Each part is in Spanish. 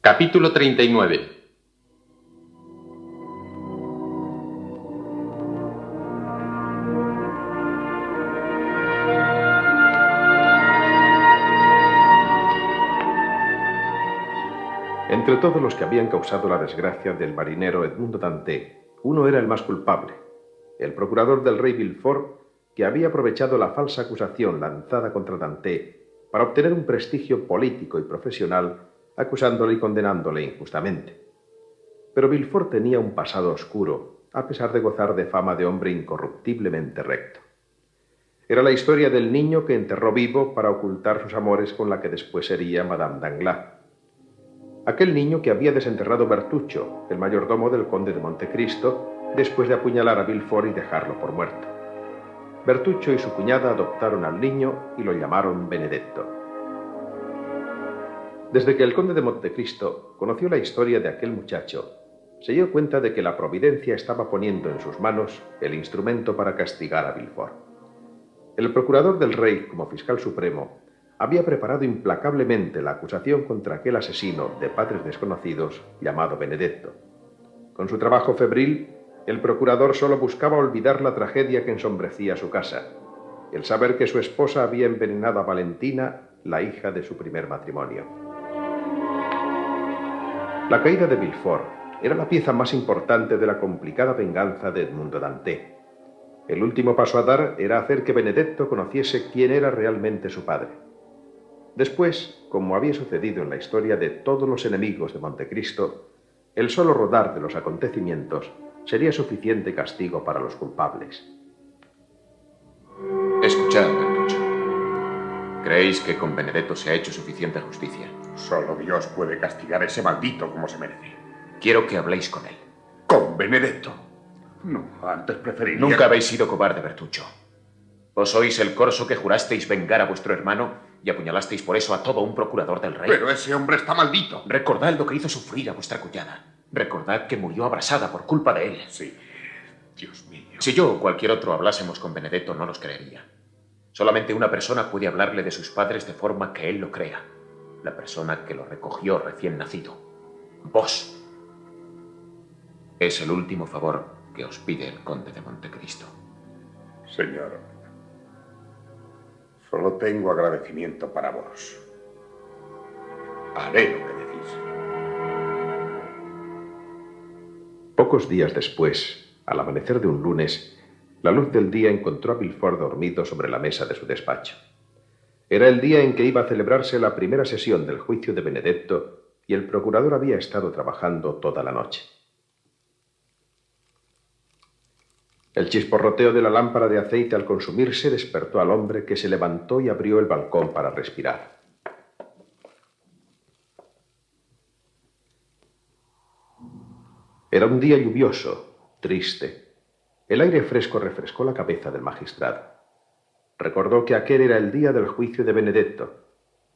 Capítulo 39. Entre todos los que habían causado la desgracia del marinero Edmundo Dantès, uno era el más culpable, el procurador del rey Villefort, que había aprovechado la falsa acusación lanzada contra Dantès para obtener un prestigio político y profesional, acusándole y condenándole injustamente. Pero Villefort tenía un pasado oscuro, a pesar de gozar de fama de hombre incorruptiblemente recto. Era la historia del niño que enterró vivo para ocultar sus amores con la que después sería Madame Danglars. Aquel niño que había desenterrado Bertuccio, el mayordomo del conde de Montecristo, después de apuñalar a Villefort y dejarlo por muerto. Bertuccio y su cuñada adoptaron al niño y lo llamaron Benedetto. Desde que el conde de Montecristo conoció la historia de aquel muchacho, se dio cuenta de que la providencia estaba poniendo en sus manos el instrumento para castigar a Villefort. El procurador del rey, como fiscal supremo, había preparado implacablemente la acusación contra aquel asesino de padres desconocidos llamado Benedetto. Con su trabajo febril, el procurador solo buscaba olvidar la tragedia que ensombrecía su casa, el saber que su esposa había envenenado a Valentina, la hija de su primer matrimonio. La caída de Villefort era la pieza más importante de la complicada venganza de Edmundo Dantès. El último paso a dar era hacer que Benedetto conociese quién era realmente su padre. Después, como había sucedido en la historia de todos los enemigos de Montecristo, el solo rodar de los acontecimientos sería suficiente castigo para los culpables. Escuchad, Bertuccio. ¿Creéis que con Benedetto se ha hecho suficiente justicia? Solo Dios puede castigar a ese maldito como se merece. Quiero que habléis con él. ¿Con Benedetto? No, antes preferiría... Nunca habéis sido cobarde, Bertuccio. ¿Vos sois el corso que jurasteis vengar a vuestro hermano y apuñalasteis por eso a todo un procurador del rey? Pero ese hombre está maldito. Recordad lo que hizo sufrir a vuestra cuñada. Recordad que murió abrasada por culpa de él. Sí, Dios mío. Si yo o cualquier otro hablásemos con Benedetto, no nos creería. Solamente una persona puede hablarle de sus padres de forma que él lo crea. La persona que lo recogió recién nacido. Vos. Es el último favor que os pide el conde de Montecristo. Señor, solo tengo agradecimiento para vos. Haré lo que decís. Pocos días después, al amanecer de un lunes, la luz del día encontró a Villefort dormido sobre la mesa de su despacho. Era el día en que iba a celebrarse la primera sesión del juicio de Benedetto y el procurador había estado trabajando toda la noche. El chisporroteo de la lámpara de aceite al consumirse despertó al hombre, que se levantó y abrió el balcón para respirar. Era un día lluvioso, triste. El aire fresco refrescó la cabeza del magistrado. Recordó que aquel era el día del juicio de Benedetto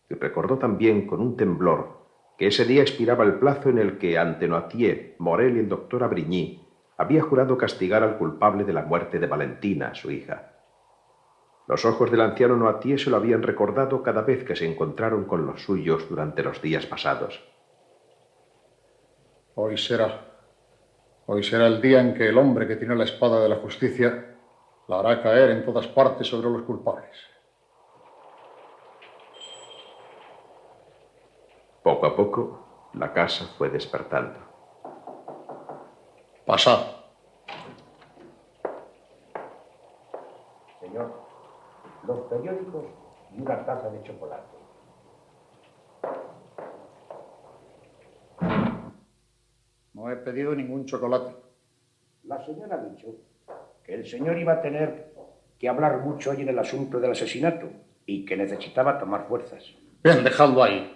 y recordó también con un temblor que ese día expiraba el plazo en el que, ante Noirtier, Morel y el doctor Avrigny, había jurado castigar al culpable de la muerte de Valentina, su hija. Los ojos del anciano Noirtier se lo habían recordado cada vez que se encontraron con los suyos durante los días pasados. Hoy será el día en que el hombre que tiene la espada de la justicia la hará caer en todas partes sobre los culpables. Poco a poco, la casa fue despertando. Pasad. Señor, los periódicos y una taza de chocolate. No he pedido ningún chocolate. La señora ha dicho que el señor iba a tener que hablar mucho hoy en el asunto del asesinato y que necesitaba tomar fuerzas. Bien, dejadlo ahí.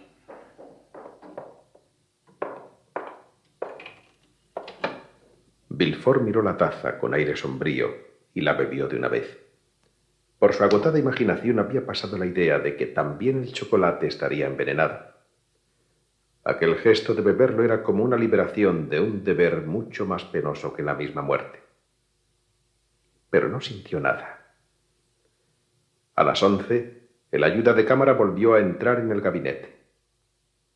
Villefort miró la taza con aire sombrío y la bebió de una vez. Por su agotada imaginación había pasado la idea de que también el chocolate estaría envenenado. Aquel gesto de beberlo era como una liberación de un deber mucho más penoso que la misma muerte. Pero no sintió nada. A las 11, el ayuda de cámara volvió a entrar en el gabinete.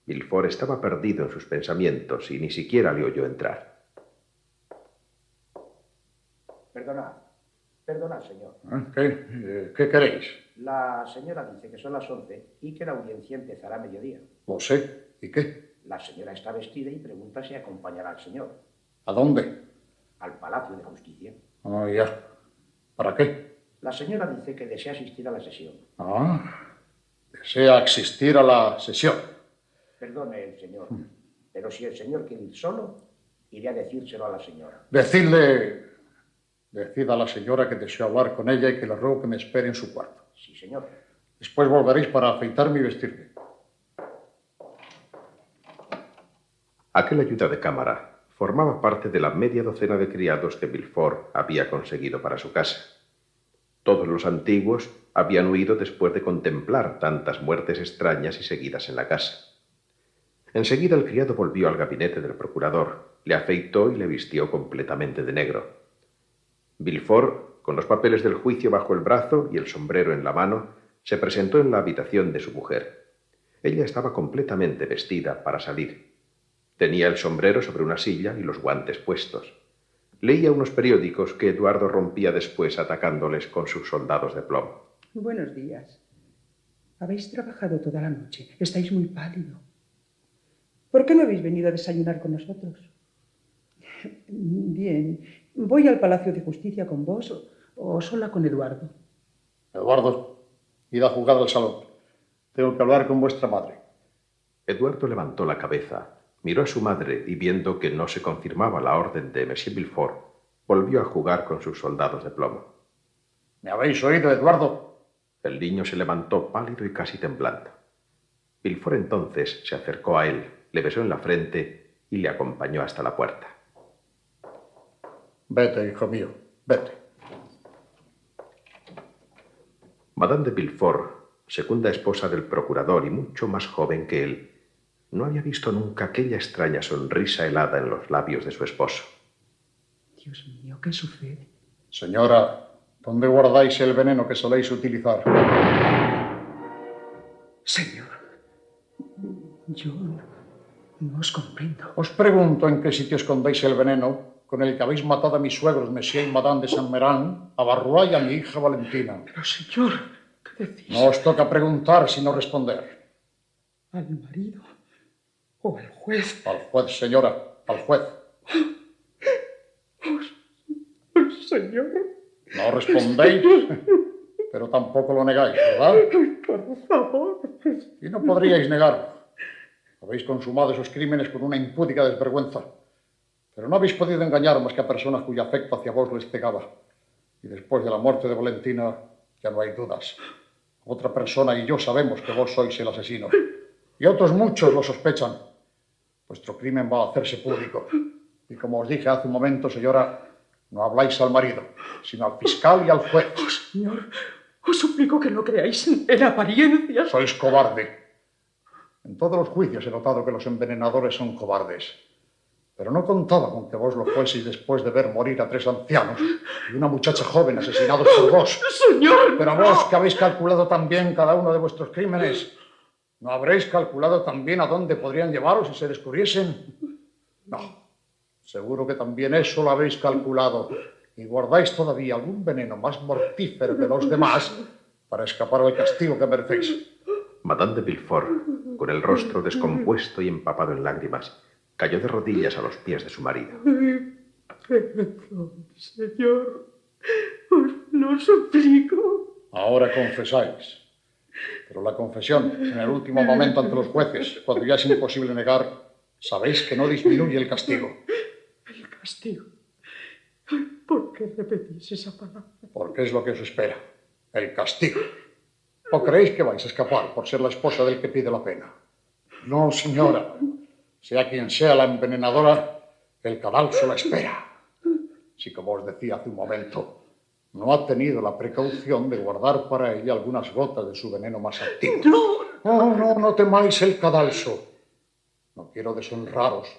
Villefort estaba perdido en sus pensamientos y ni siquiera le oyó entrar. Perdonad, señor. ¿Qué queréis? La señora dice que son las 11 y que la audiencia empezará a mediodía. Lo sé. ¿Y qué? La señora está vestida y pregunta si acompañará al señor. ¿A dónde? Al Palacio de Justicia. Ah, ya. ¿Para qué? La señora dice que desea asistir a la sesión. Desea asistir a la sesión. Perdone el señor, pero si el señor quiere ir solo, iré a decírselo a la señora. Decid a la señora que deseo hablar con ella y que le ruego que me espere en su cuarto. Sí, señor. Después volveréis para afeitarme y vestirme. Aquel ayuda de cámara formaba parte de la media docena de criados que Villefort había conseguido para su casa. Todos los antiguos habían huido después de contemplar tantas muertes extrañas y seguidas en la casa. Enseguida el criado volvió al gabinete del procurador, le afeitó y le vistió completamente de negro. Villefort, con los papeles del juicio bajo el brazo y el sombrero en la mano, se presentó en la habitación de su mujer. Ella estaba completamente vestida para salir. Tenía el sombrero sobre una silla y los guantes puestos. Leía unos periódicos que Eduardo rompía después atacándoles con sus soldados de plomo. Buenos días. Habéis trabajado toda la noche. Estáis muy pálido. ¿Por qué no habéis venido a desayunar con nosotros? Bien. ¿Voy al Palacio de Justicia con vos o sola con Eduardo? Eduardo, id a jugar al salón. Tengo que hablar con vuestra madre. Eduardo levantó la cabeza, miró a su madre y viendo que no se confirmaba la orden de Monsieur Villefort, volvió a jugar con sus soldados de plomo. ¿Me habéis oído, Eduardo? El niño se levantó pálido y casi temblando. Villefort entonces se acercó a él, le besó en la frente y le acompañó hasta la puerta. Vete, hijo mío, vete. Madame de Villefort, segunda esposa del procurador y mucho más joven que él, no había visto nunca aquella extraña sonrisa helada en los labios de su esposo. Dios mío, ¿qué sucede? Señora, ¿dónde guardáis el veneno que soléis utilizar? Señor, yo no os comprendo. Os pregunto en qué sitio escondéis el veneno con el que habéis matado a mis suegros, Monsieur y Madame de Saint-Méran, a Barrois y a mi hija Valentina. Pero, señor, ¿qué decís? No os toca preguntar, sino responder. ¿Al marido o al juez? Al juez, señora, al juez. Señor. No respondéis, pero tampoco lo negáis, ¿verdad? Por favor. Y no podríais negarlo. Habéis consumado esos crímenes con una impúdica desvergüenza. Pero no habéis podido engañar más que a personas cuyo afecto hacia vos les cegaba. Y después de la muerte de Valentina, ya no hay dudas. Otra persona y yo sabemos que vos sois el asesino. Y otros muchos lo sospechan. Vuestro crimen va a hacerse público. Y como os dije hace un momento, señora, no habláis al marido, sino al fiscal y al juez. Oh, señor, os suplico que no creáis en apariencias. Sois cobarde. En todos los juicios he notado que los envenenadores son cobardes. Pero no contaba con que vos lo fueseis después de ver morir a 3 ancianos y una muchacha joven asesinados por vos. ¡Señor! Pero vos, que habéis calculado también cada uno de vuestros crímenes, ¿no habréis calculado también a dónde podrían llevaros si se descubriesen? No. Seguro que también eso lo habéis calculado y guardáis todavía algún veneno más mortífero que los demás para escapar del castigo que merecéis. Madame de Villefort, con el rostro descompuesto y empapado en lágrimas, cayó de rodillas a los pies de su marido. Perdón, señor. Os lo suplico. Ahora confesáis. Pero la confesión, en el último momento ante los jueces, cuando ya es imposible negar, sabéis que no disminuye el castigo. ¿El castigo? ¿Por qué repetís esa palabra? Porque es lo que os espera. El castigo. ¿O creéis que vais a escapar por ser la esposa del que pide la pena? No, señora. Sea quien sea la envenenadora, el cadalso la espera. Si, como os decía hace un momento, no ha tenido la precaución de guardar para ella algunas gotas de su veneno más activo. No temáis el cadalso. No quiero deshonraros,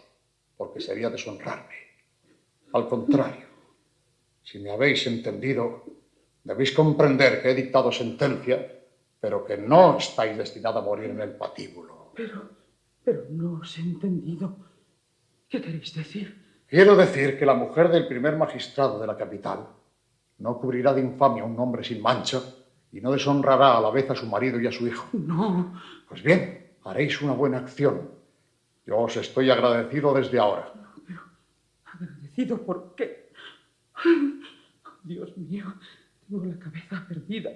porque sería deshonrarme. Al contrario, si me habéis entendido, debéis comprender que he dictado sentencia, pero que no estáis destinada a morir en el patíbulo. Pero no os he entendido. ¿Qué queréis decir? Quiero decir que la mujer del primer magistrado de la capital no cubrirá de infamia a un hombre sin mancha y no deshonrará a la vez a su marido y a su hijo. No. Pues bien, haréis una buena acción. Yo os estoy agradecido desde ahora. Pero, ¿agradecido por qué? Dios mío, tengo la cabeza perdida.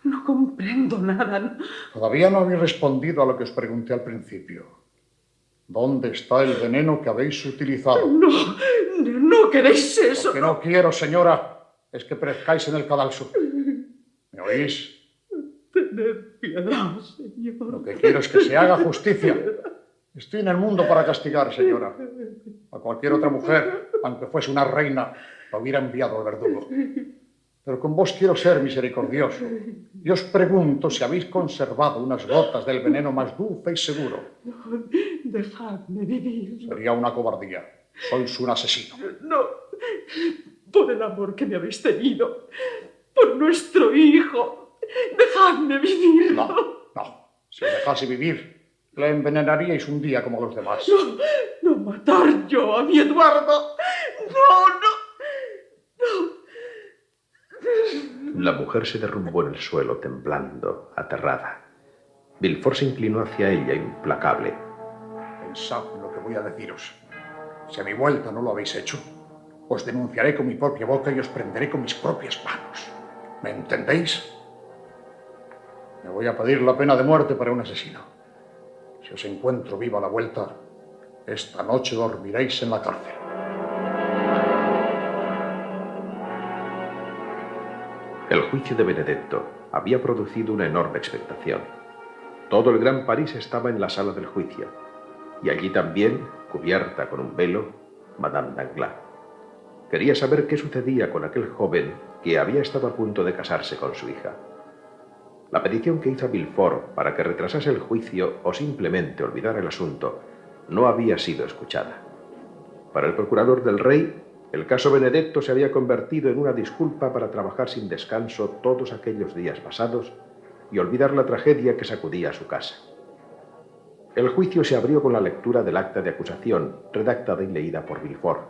No comprendo nada. Todavía no habéis respondido a lo que os pregunté al principio. ¿Dónde está el veneno que habéis utilizado? No queréis eso. Lo que no quiero, señora, es que perezcáis en el cadalso. ¿Me oís? Tened piedad, señor. Lo que quiero es que se haga justicia. Estoy en el mundo para castigar, señora. A cualquier otra mujer, aunque fuese una reina, la hubiera enviado al verdugo. Pero con vos quiero ser misericordioso. Y os pregunto si habéis conservado unas gotas del veneno más dulce y seguro. Dejadme vivir. Sería una cobardía. Sois un asesino. No, por el amor que me habéis tenido, por nuestro hijo, dejadme vivir. No. Si os dejase vivir, le envenenaríais un día como los demás. No matar yo a mi Eduardo. No. La mujer se derrumbó en el suelo, temblando, aterrada. Villefort se inclinó hacia ella, implacable. Pensad en lo que voy a deciros. Si a mi vuelta no lo habéis hecho, os denunciaré con mi propia boca y os prenderé con mis propias manos. ¿Me entendéis? Me voy a pedir la pena de muerte para un asesino. Si os encuentro viva a la vuelta, esta noche dormiréis en la cárcel. El juicio de Benedetto había producido una enorme expectación. Todo el Gran París estaba en la sala del juicio, y allí también, cubierta con un velo, Madame Danglars. Quería saber qué sucedía con aquel joven que había estado a punto de casarse con su hija. La petición que hizo a Villefort para que retrasase el juicio o simplemente olvidara el asunto no había sido escuchada. Para el procurador del rey, el caso Benedetto se había convertido en una disculpa para trabajar sin descanso todos aquellos días pasados y olvidar la tragedia que sacudía a su casa. El juicio se abrió con la lectura del acta de acusación, redactada y leída por Villefort.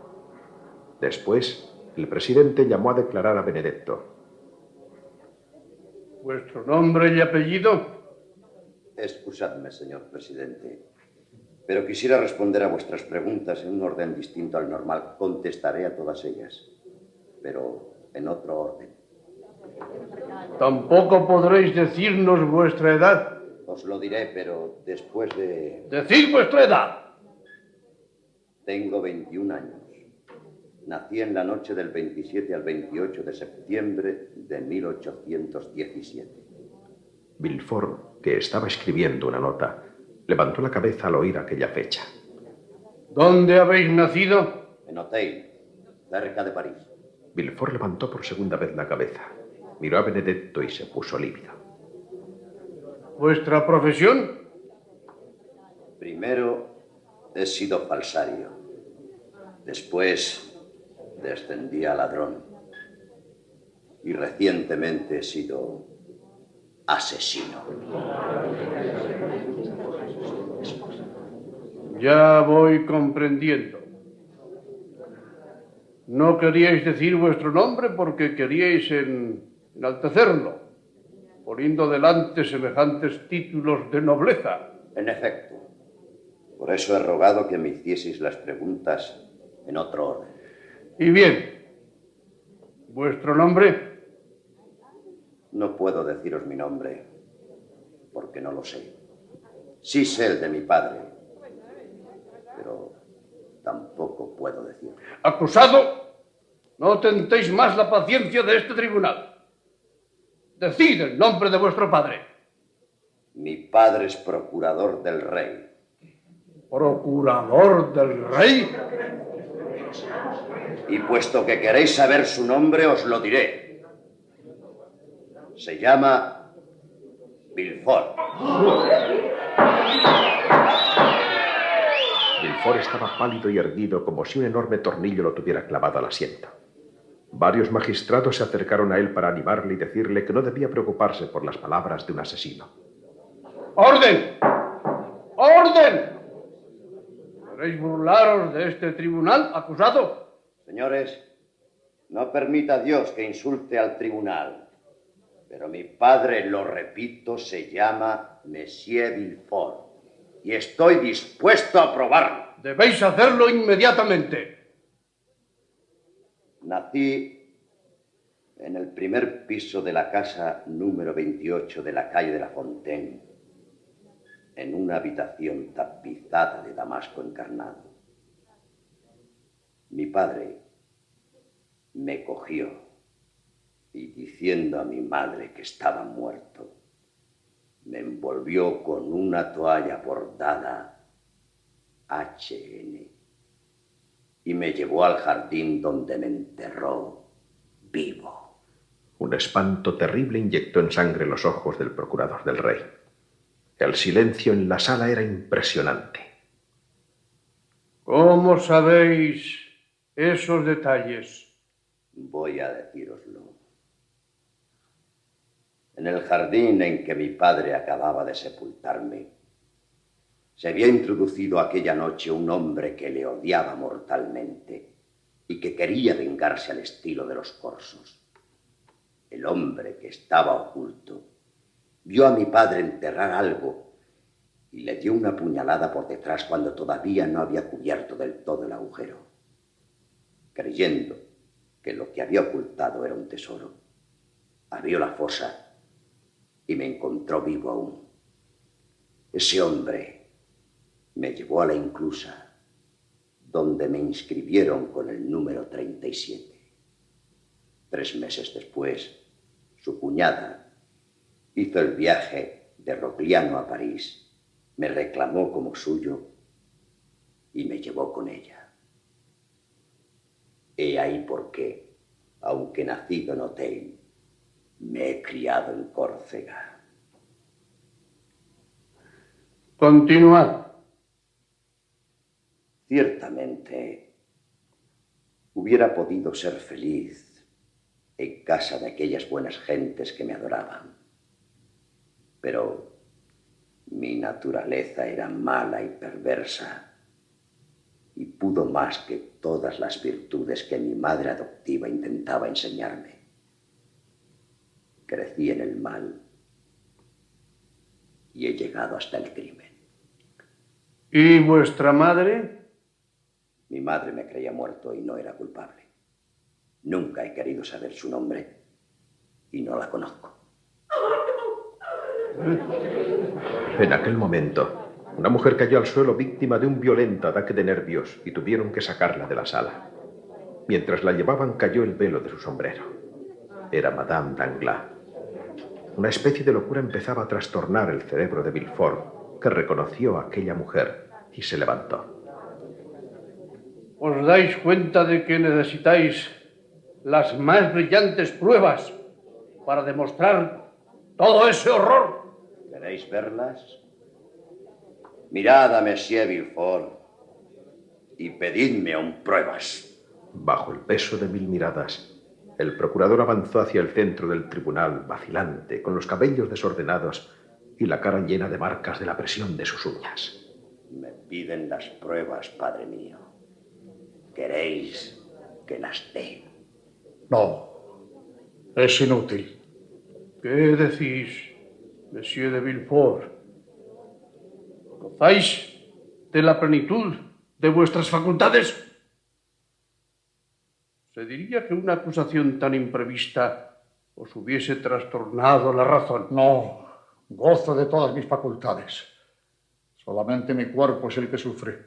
Después, el presidente llamó a declarar a Benedetto. ¿Vuestro nombre y apellido? Excusadme, señor presidente, pero quisiera responder a vuestras preguntas en un orden distinto al normal. Contestaré a todas ellas, pero en otro orden. Tampoco podréis decirnos vuestra edad. Os lo diré, pero después de... ¡Decid vuestra edad! Tengo 21 años. Nací en la noche del 27 al 28 de septiembre de 1817. Villefort, que estaba escribiendo una nota, levantó la cabeza al oír aquella fecha. ¿Dónde habéis nacido? En Auteuil, cerca de París. Villefort levantó por segunda vez la cabeza, miró a Benedetto y se puso lívido. ¿Vuestra profesión? Primero he sido falsario. Después descendí a ladrón. Y recientemente he sido asesino. Ya voy comprendiendo. No queríais decir vuestro nombre porque queríais enaltecerlo, poniendo delante semejantes títulos de nobleza. En efecto. Por eso he rogado que me hicieseis las preguntas en otro orden. Y bien, ¿vuestro nombre? No puedo deciros mi nombre, porque no lo sé. Sí sé el de mi padre, pero tampoco puedo decirlo. Acusado, no tentéis más la paciencia de este tribunal. Decid el nombre de vuestro padre. Mi padre es procurador del rey. ¿Procurador del rey? Y puesto que queréis saber su nombre, os lo diré. Se llama Villefort. Villefort estaba pálido y erguido como si un enorme tornillo lo tuviera clavado al asiento. Varios magistrados se acercaron a él para animarle y decirle que no debía preocuparse por las palabras de un asesino. ¡Orden! ¡Orden! ¿Queréis burlaros de este tribunal, acusado? Señores, no permita Dios que insulte al tribunal. Pero mi padre, lo repito, se llama Monsieur Villefort. Y estoy dispuesto a probarlo. Debéis hacerlo inmediatamente. Nací en el primer piso de la casa número 28 de la calle de la Fontaine, en una habitación tapizada de damasco encarnado. Mi padre me cogió y, diciendo a mi madre que estaba muerto, me envolvió con una toalla bordada HN y me llevó al jardín donde me enterró vivo. Un espanto terrible inyectó en sangre los ojos del procurador del rey. El silencio en la sala era impresionante. ¿Cómo sabéis esos detalles? Voy a decíroslo. En el jardín en que mi padre acababa de sepultarme, se había introducido aquella noche un hombre que le odiaba mortalmente y que quería vengarse al estilo de los corsos. El hombre, que estaba oculto, vio a mi padre enterrar algo y le dio una puñalada por detrás cuando todavía no había cubierto del todo el agujero. Creyendo que lo que había ocultado era un tesoro, abrió la fosa y me encontró vivo aún. Ese hombre me llevó a la inclusa, donde me inscribieron con el número 37. 3 meses después, su cuñada hizo el viaje de Rogliano a París, me reclamó como suyo y me llevó con ella. He ahí por qué, aunque nacido en Auteuil, me he criado en Córcega. Continuad. Ciertamente, hubiera podido ser feliz en casa de aquellas buenas gentes que me adoraban. Pero mi naturaleza era mala y perversa y pudo más que todas las virtudes que mi madre adoptiva intentaba enseñarme. Crecí en el mal y he llegado hasta el crimen. ¿Y vuestra madre? Mi madre me creía muerto y no era culpable. Nunca he querido saber su nombre y no la conozco. En aquel momento, una mujer cayó al suelo víctima de un violento ataque de nervios y tuvieron que sacarla de la sala. Mientras la llevaban, cayó el velo de su sombrero. Era Madame Danglars. Una especie de locura empezaba a trastornar el cerebro de Villefort, que reconoció a aquella mujer y se levantó. ¿Os dais cuenta de que necesitáis las más brillantes pruebas para demostrar todo ese horror? ¿Queréis verlas? Mirad a Monsieur Villefort y pedidme aún pruebas. Bajo el peso de 1000 miradas, el procurador avanzó hacia el centro del tribunal, vacilante, con los cabellos desordenados y la cara llena de marcas de la presión de sus uñas. Me piden las pruebas, padre mío. ¿Queréis que las dé? No, es inútil. ¿Qué decís, Monsieur de Villefort? ¿Gozáis de la plenitud de vuestras facultades? Se diría que una acusación tan imprevista os hubiese trastornado la razón. No, gozo de todas mis facultades. Solamente mi cuerpo es el que sufre.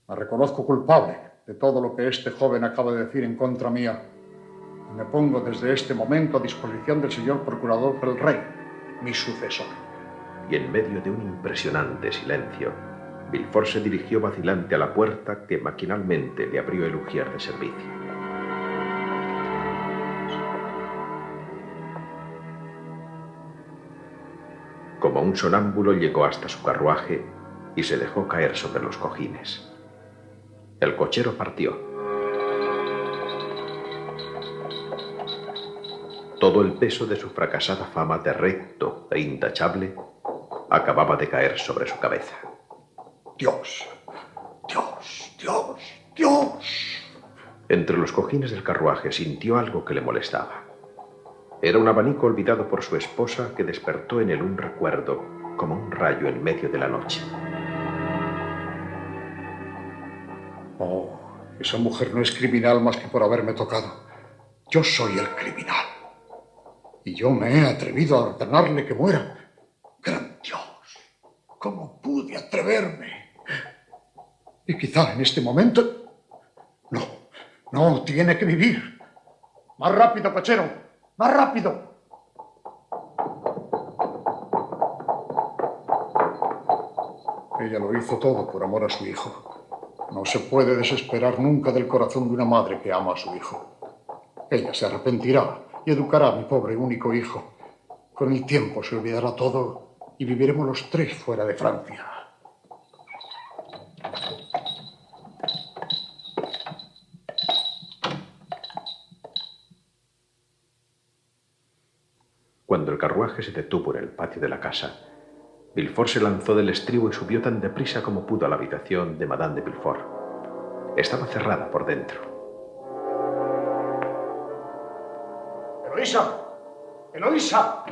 Me reconozco culpable de todo lo que este joven acaba de decir en contra mía. Y me pongo desde este momento a disposición del señor procurador del rey, mi sucesor. Y en medio de un impresionante silencio, Villefort se dirigió vacilante a la puerta que maquinalmente le abrió el ujier de servicio. Como un sonámbulo llegó hasta su carruaje y se dejó caer sobre los cojines. El cochero partió. Todo el peso de su fracasada fama de recto e intachable acababa de caer sobre su cabeza. Dios, Dios. Entre los cojines del carruaje sintió algo que le molestaba. Era un abanico olvidado por su esposa que despertó en él un recuerdo, como un rayo en medio de la noche. Oh, esa mujer no es criminal más que por haberme tocado. Yo soy el criminal. Y yo me he atrevido a ordenarle que muera. ¡Gran Dios! ¿Cómo pude atreverme? Y quizá en este momento... No, tiene que vivir. ¡Más rápido, cochero! ¡Más rápido! Ella lo hizo todo por amor a su hijo. No se puede desesperar nunca del corazón de una madre que ama a su hijo. Ella se arrepentirá y educará a mi pobre único hijo. Con el tiempo se olvidará todo y viviremos los tres fuera de Francia. Cuando el carruaje se detuvo en el patio de la casa, Villefort se lanzó del estribo y subió tan deprisa como pudo a la habitación de Madame de Villefort. Estaba cerrada por dentro. ¡Eloísa! ¡Eloísa!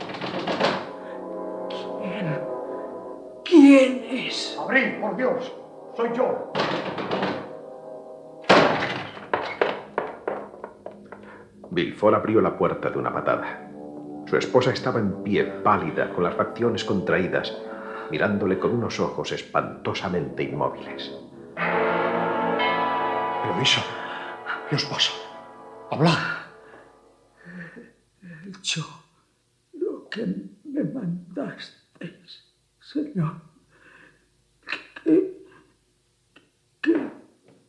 ¿Quién es? ¡Abrid, por Dios! ¡Soy yo! Villefort abrió la puerta de una patada. Su esposa estaba en pie, pálida, con las facciones contraídas, mirándole con unos ojos espantosamente inmóviles. Eloísa, ¿qué os pasa? ¡Hablad! He hecho lo que me mandasteis, señor. ¿Qué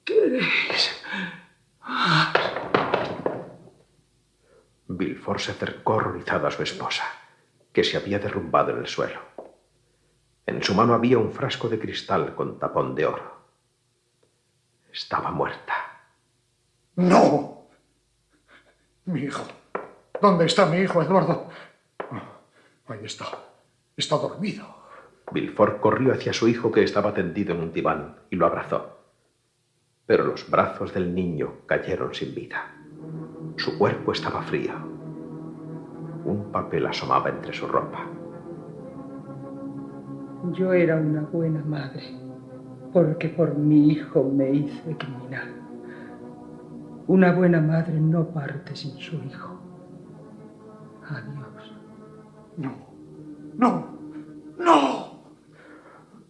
queréis? Villefort se acercó horrorizado a su esposa, que se había derrumbado en el suelo. En su mano había un frasco de cristal con tapón de oro. Estaba muerta. ¡No! Mi hijo. ¿Dónde está mi hijo, Eduardo? Ahí está. Está dormido. Villefort corrió hacia su hijo, que estaba tendido en un diván, y lo abrazó. Pero los brazos del niño cayeron sin vida. Su cuerpo estaba frío. Un papel asomaba entre su ropa. Yo era una buena madre, porque por mi hijo me hice criminal. Una buena madre no parte sin su hijo. Adiós. No.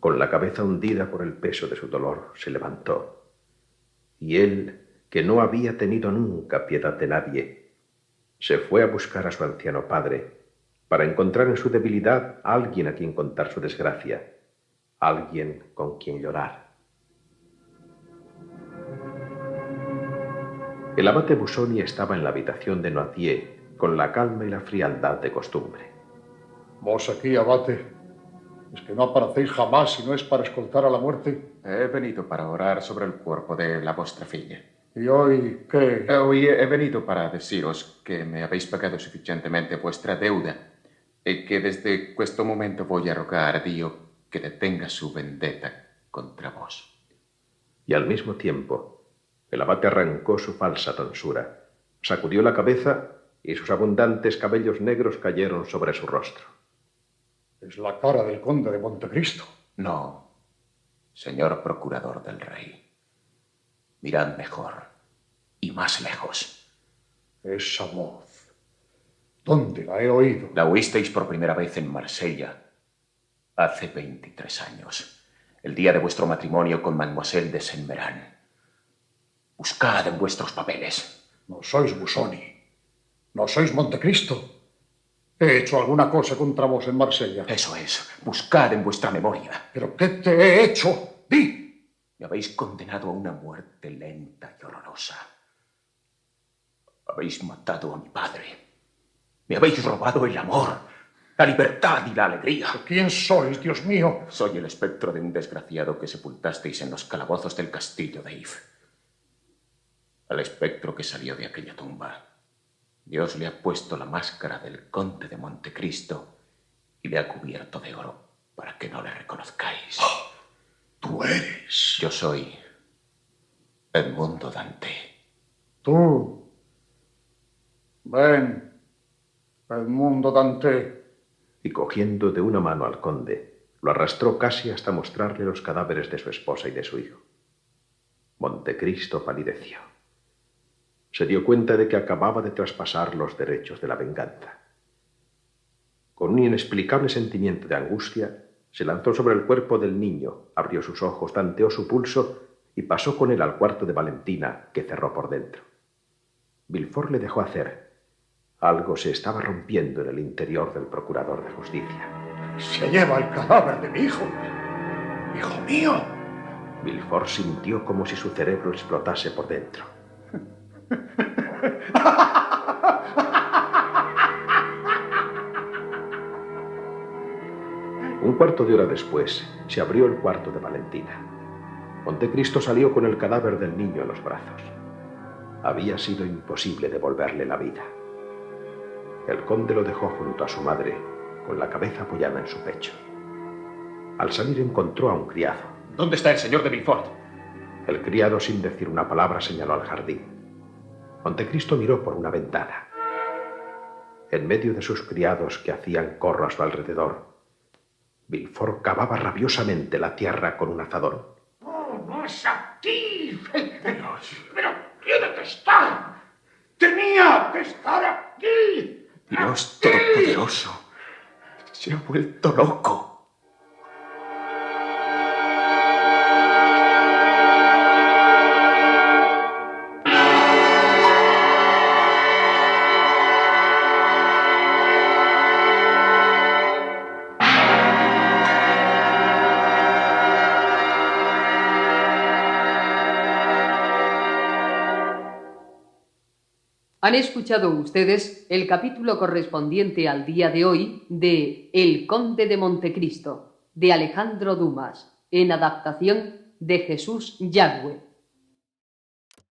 Con la cabeza hundida por el peso de su dolor, se levantó. Y él, que no había tenido nunca piedad de nadie, se fue a buscar a su anciano padre para encontrar en su debilidad a alguien a quien contar su desgracia, alguien con quien llorar. El abate Busoni estaba en la habitación de Noirtier con la calma y la frialdad de costumbre. Vos aquí, abate, ¿es que no aparecéis jamás si no es para escoltar a la muerte? He venido para orar sobre el cuerpo de la vostra figlia. ¿Y hoy qué? Hoy he venido para deciros que me habéis pagado suficientemente vuestra deuda y que desde questo momento voy a rogar a Dio que detenga su vendetta contra vos. Y al mismo tiempo, el abate arrancó su falsa tonsura, sacudió la cabeza y sus abundantes cabellos negros cayeron sobre su rostro. Es la cara del conde de Montecristo. No, señor procurador del rey. Mirad mejor y más lejos. Esa voz, ¿dónde la he oído? La oísteis por primera vez en Marsella hace 23 años, el día de vuestro matrimonio con Mademoiselle de Saint-Méran. Buscad en vuestros papeles. No sois Busoni, no sois Montecristo. ¿He hecho alguna cosa contra vos en Marsella? Eso es, buscad en vuestra memoria. ¿Pero qué te he hecho? ¡Di! Me habéis condenado a una muerte lenta y horrorosa. Habéis matado a mi padre. Me habéis robado el amor, la libertad y la alegría. ¿Quién sois, Dios mío? Soy el espectro de un desgraciado que sepultasteis en los calabozos del castillo de If. Al espectro que salió de aquella tumba, Dios le ha puesto la máscara del conde de Montecristo y le ha cubierto de oro para que no le reconozcáis. Tú eres. Yo soy Edmundo Dante. Tú. Ven, Edmundo Dante. Y cogiendo de una mano al conde, lo arrastró casi hasta mostrarle los cadáveres de su esposa y de su hijo. Montecristo palideció. Se dio cuenta de que acababa de traspasar los derechos de la venganza. Con un inexplicable sentimiento de angustia, se lanzó sobre el cuerpo del niño, abrió sus ojos, tanteó su pulso y pasó con él al cuarto de Valentina, que cerró por dentro. Villefort le dejó hacer. Algo se estaba rompiendo en el interior del procurador de justicia. Se lleva el cadáver de mi hijo. ¡Hijo mío! Villefort sintió como si su cerebro explotase por dentro. Un cuarto de hora después, se abrió el cuarto de Valentina. Montecristo salió con el cadáver del niño en los brazos. Había sido imposible devolverle la vida. El conde lo dejó junto a su madre, con la cabeza apoyada en su pecho. Al salir encontró a un criado. ¿Dónde está el señor de Villefort? El criado, sin decir una palabra, señaló al jardín. Montecristo miró por una ventana. En medio de sus criados que hacían corro a su alrededor, Villefort cavaba rabiosamente la tierra con un azadón. ¡Oh, no es aquí! Pero tiene que estar. Tenía que estar aquí. Dios Todopoderoso. Se ha vuelto loco. Han escuchado ustedes el capítulo correspondiente al día de hoy de El Conde de Montecristo, de Alejandro Dumas, en adaptación de Jesús Yagüe.